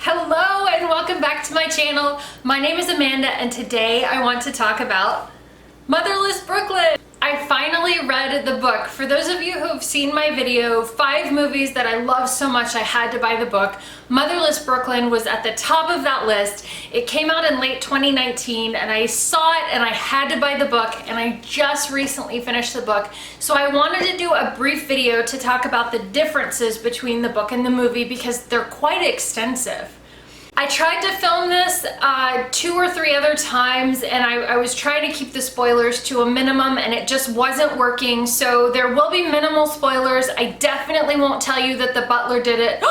Hello and welcome back to my channel. My name is Amanda and today I want to talk about Motherless Brooklyn. I finally read the book. For those of you who have seen my video, 5 movies that I love so much I had to buy the book, Motherless Brooklyn was at the top of that list. It came out in late 2019 and I saw it and I had to buy the book, and I just recently finished the book. So I wanted to do a brief video to talk about the differences between the book and the movie because they're quite extensive. I tried to film this 2 or 3 other times and I was trying to keep the spoilers to a minimum and it just wasn't working, so there will be minimal spoilers. I definitely won't tell you that the butler did it.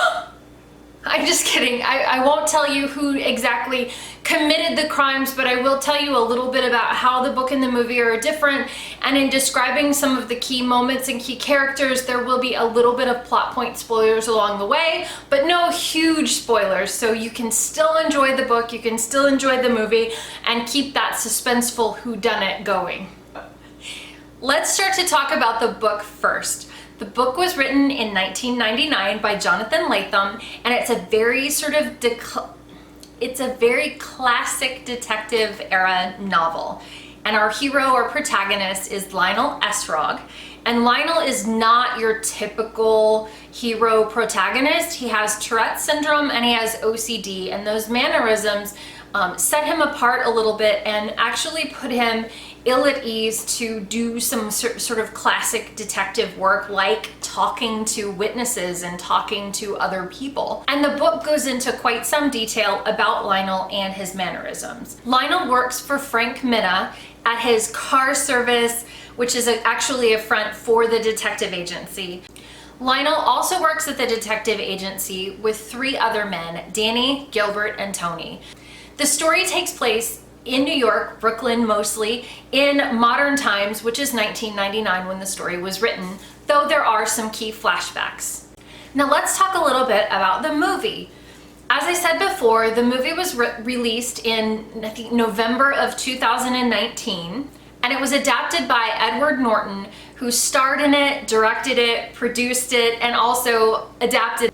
I'm just kidding. I won't tell you who exactly committed the crimes, but I will tell you a little bit about how the book and the movie are different, and in describing some of the key moments and key characters, there will be a little bit of plot point spoilers along the way, but no huge spoilers, so you can still enjoy the book, you can still enjoy the movie, and keep that suspenseful whodunit going. Let's start to talk about the book first. The book was written in 1999 by Jonathan Latham, and it's a very very classic detective era novel. And our hero or protagonist is Lionel Esrog. And Lionel is not your typical hero protagonist. He has Tourette's syndrome and he has OCD, and those mannerisms set him apart a little bit and actually put him ill at ease to do some sort of classic detective work, like talking to witnesses and talking to other people. And the book goes into quite some detail about Lionel and his mannerisms. Lionel works for Frank Minna at his car service, which is actually a front for the detective agency. Lionel also works at the detective agency with 3 other men, Danny, Gilbert, and Tony. The story takes place in New York, Brooklyn mostly, in modern times, which is 1999 when the story was written, though there are some key flashbacks. Now let's talk a little bit about the movie. As I said before, the movie was released in, I think, November of 2019, and it was adapted by Edward Norton, who starred in it, directed it, produced it, and also adapted,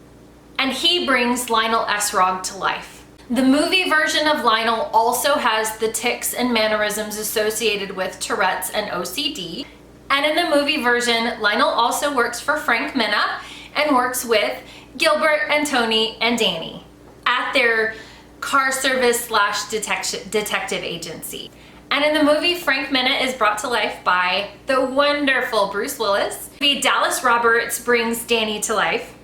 and he brings Lionel Esrog to life. The movie version of Lionel also has the tics and mannerisms associated with Tourette's and OCD. And in the movie version, Lionel also works for Frank Minna and works with Gilbert and Tony and Danny at their car service / detective agency. And in the movie, Frank Minna is brought to life by the wonderful Bruce Willis. Dallas Roberts brings Danny to life.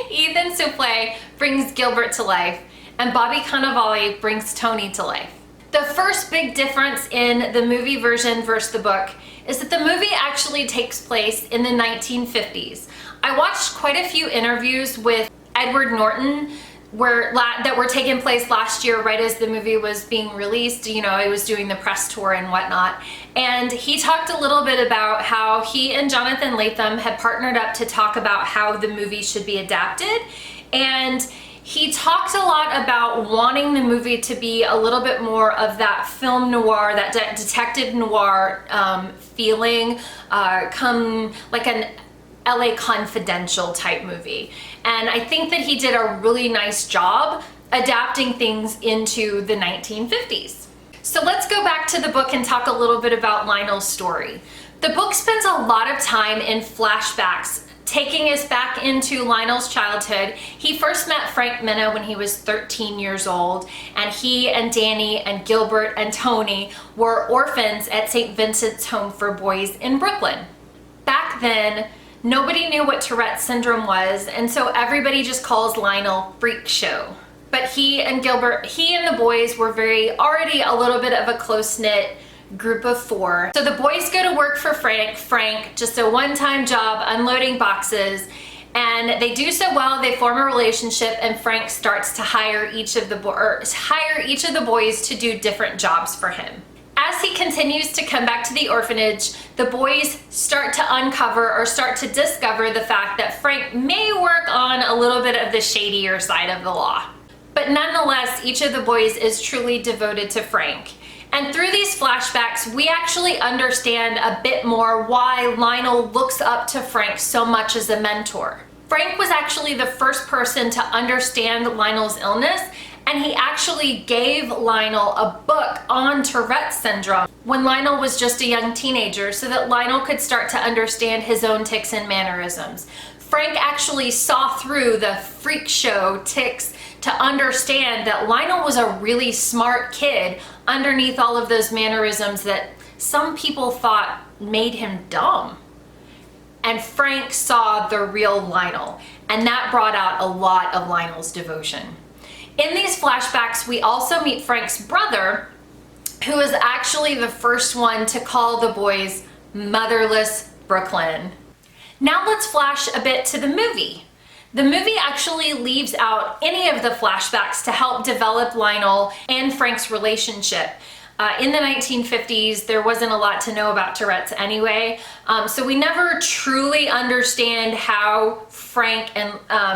Ethan Suplee brings Gilbert to life. And Bobby Cannavale brings Tony to life. The first big difference in the movie version versus the book is that the movie actually takes place in the 1950s. I watched quite a few interviews with Edward Norton that were taking place last year right as the movie was being released. You know, he was doing the press tour and whatnot. And he talked a little bit about how he and Jonathan Latham had partnered up to talk about how the movie should be adapted. And he talked a lot about wanting the movie to be a little bit more of that film noir, that detective noir feeling, come like an LA Confidential type movie. And I think that he did a really nice job adapting things into the 1950s. So let's go back to the book and talk a little bit about Lionel's story. The book spends a lot of time in flashbacks, taking us back into Lionel's childhood. He first met Frank Minna when he was 13 years old, and he and Danny and Gilbert and Tony were orphans at St. Vincent's Home for Boys in Brooklyn. Back then, nobody knew what Tourette's syndrome was, and so everybody just calls Lionel Freak Show. But he and the boys were already a little bit of a close-knit group of 4. So the boys go to work for Frank, just a one-time job unloading boxes, and they do so well, they form a relationship, and Frank starts to hire each of the boys to do different jobs for him. As he continues to come back to the orphanage, the boys start to uncover or start to discover the fact that Frank may work on a little bit of the shadier side of the law. But nonetheless, each of the boys is truly devoted to Frank. And through these flashbacks, we actually understand a bit more why Lionel looks up to Frank so much as a mentor. Frank was actually the first person to understand Lionel's illness, and he actually gave Lionel a book on Tourette's syndrome when Lionel was just a young teenager so that Lionel could start to understand his own tics and mannerisms. Frank actually saw through the freak show tics to understand that Lionel was a really smart kid underneath all of those mannerisms that some people thought made him dumb. And Frank saw the real Lionel, and that brought out a lot of Lionel's devotion. In these flashbacks, we also meet Frank's brother, who is actually the first one to call the boys Motherless Brooklyn. Now let's flash a bit to the movie. The movie actually leaves out any of the flashbacks to help develop Lionel and Frank's relationship. In the 1950s, there wasn't a lot to know about Tourette's anyway, so we never truly understand how Frank and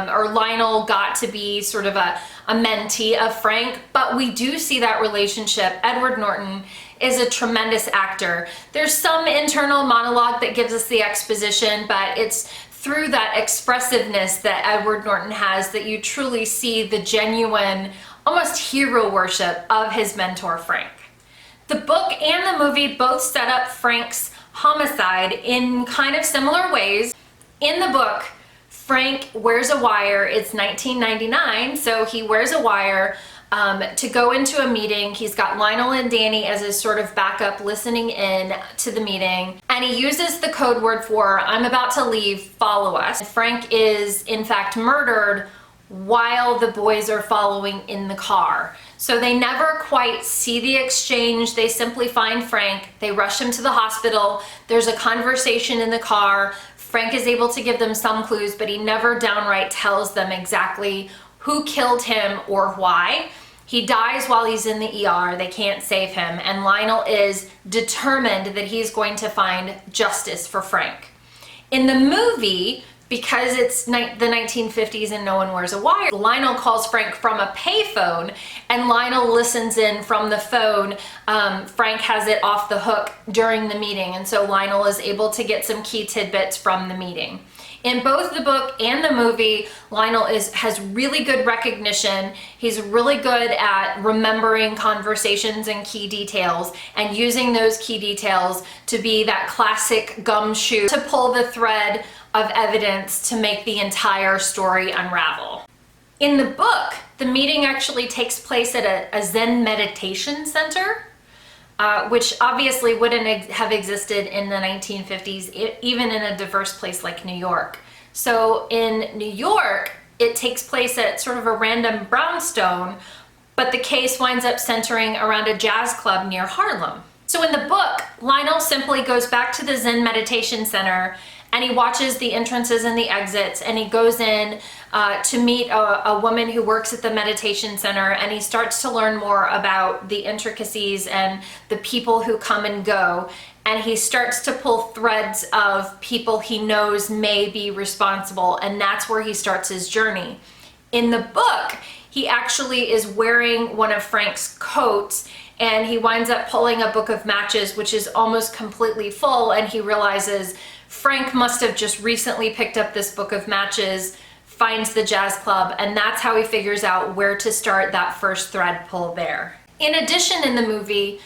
or Lionel got to be sort of a mentee of Frank, but we do see that relationship. Edward Norton is a tremendous actor. There's some internal monologue that gives us the exposition, but it's through that expressiveness that Edward Norton has that you truly see the genuine, almost hero worship of his mentor, Frank. The book and the movie both set up Frank's homicide in kind of similar ways. In the book, Frank wears a wire. It's 1999, so he wears a wire to go into a meeting. He's got Lionel and Danny as his sort of backup listening in to the meeting, and he uses the code word for "I'm about to leave, follow us." Frank is in fact murdered while the boys are following in the car. So they never quite see the exchange. They simply find Frank, they rush him to the hospital, there's a conversation in the car. Frank is able to give them some clues, but he never downright tells them exactly who killed him or why. He dies while he's in the ER, they can't save him, and Lionel is determined that he's going to find justice for Frank. In the movie, because it's the 1950s and no one wears a wire, Lionel calls Frank from a payphone, and Lionel listens in from the phone. Frank has it off the hook during the meeting, and so Lionel is able to get some key tidbits from the meeting. In both the book and the movie, Lionel has really good recognition. He's really good at remembering conversations and key details and using those key details to be that classic gumshoe to pull the thread of evidence to make the entire story unravel. In the book, the meeting actually takes place at a Zen meditation center, which obviously wouldn't have existed in the 1950s, even in a diverse place like New York. So in New York, it takes place at sort of a random brownstone, but the case winds up centering around a jazz club near Harlem. So in the book, Lionel simply goes back to the Zen meditation center and he watches the entrances and the exits, and he goes in to meet a woman who works at the meditation center, and he starts to learn more about the intricacies and the people who come and go, and he starts to pull threads of people he knows may be responsible, and that's where he starts his journey. In the book, he actually is wearing one of Frank's coats, and he winds up pulling a book of matches, which is almost completely full, and he realizes Frank must have just recently picked up this book of matches, finds the jazz club, and that's how he figures out where to start that first thread pull there. In addition, in the movie,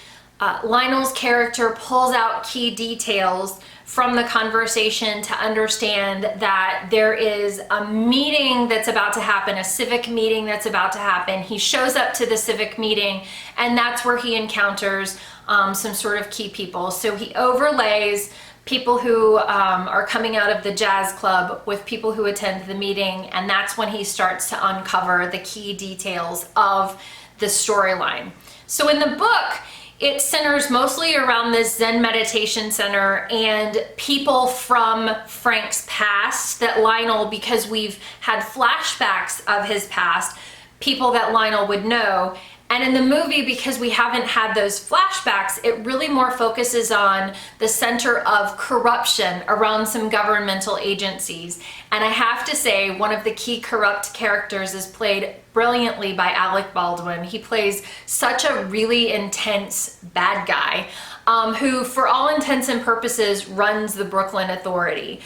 Lionel's character pulls out key details from the conversation to understand that there is a meeting that's about to happen, a civic meeting that's about to happen. He shows up to the civic meeting, and that's where he encounters some sort of key people. So he overlays people who are coming out of the jazz club with people who attend the meeting, and that's when he starts to uncover the key details of the storyline. So in the book, it centers mostly around this Zen meditation center and people from Frank's past that Lionel, because we've had flashbacks of his past, people that Lionel would know. And in the movie, because we haven't had those flashbacks, it really more focuses on the center of corruption around some governmental agencies. And I have to say, one of the key corrupt characters is played brilliantly by Alec Baldwin. He plays such a really intense bad guy. who for all intents and purposes runs the Brooklyn Authority.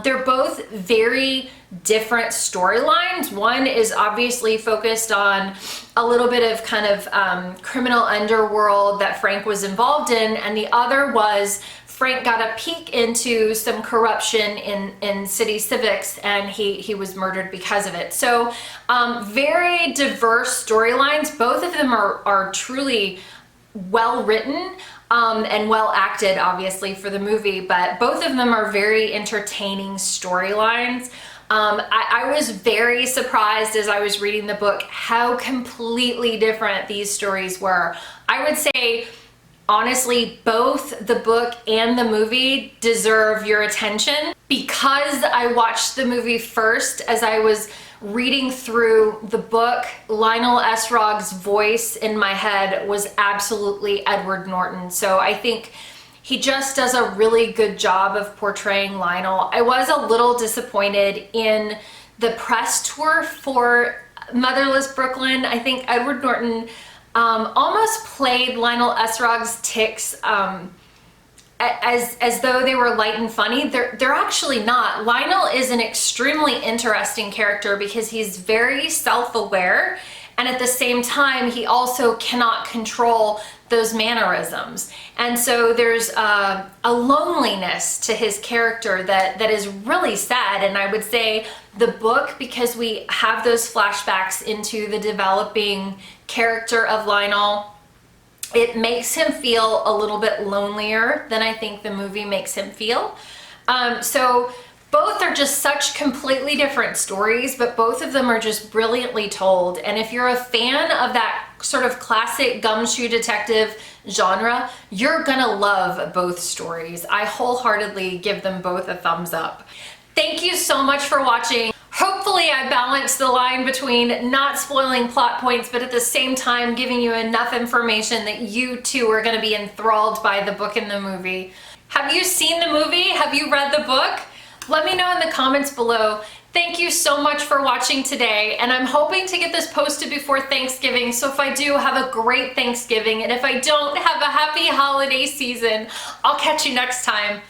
They're both very different storylines. One is obviously focused on a little bit of kind of criminal underworld that Frank was involved in, and the other was Frank got a peek into some corruption in city civics, and he was murdered because of it. So very diverse storylines. Both of them are truly well written and well acted, obviously, for the movie, but both of them are very entertaining storylines. I was very surprised as I was reading the book how completely different these stories were. I would say, honestly, both the book and the movie deserve your attention. Because I watched the movie first, as I was reading through the book, Lionel Esrog's voice in my head was absolutely Edward Norton. So I think he just does a really good job of portraying Lionel. I was a little disappointed in the press tour for Motherless Brooklyn. I think Edward Norton almost played Lionel Esrog's tics as though they were light and funny. They're actually not. Lionel is an extremely interesting character because he's very self-aware, and at the same time he also cannot control those mannerisms. And so there's a loneliness to his character that is really sad. And I would say the book, because we have those flashbacks into the developing character of Lionel, it makes him feel a little bit lonelier than I think the movie makes him feel. So both are just such completely different stories, but both of them are just brilliantly told. And if you're a fan of that sort of classic gumshoe detective genre, you're gonna love both stories. I wholeheartedly give them both a thumbs up. Thank you so much for watching. Hopefully I balanced the line between not spoiling plot points, but at the same time giving you enough information that you too are going to be enthralled by the book and the movie. Have you seen the movie? Have you read the book? Let me know in the comments below. Thank you so much for watching today, and I'm hoping to get this posted before Thanksgiving, so if I do, have a great Thanksgiving, and if I don't, have a happy holiday season. I'll catch you next time.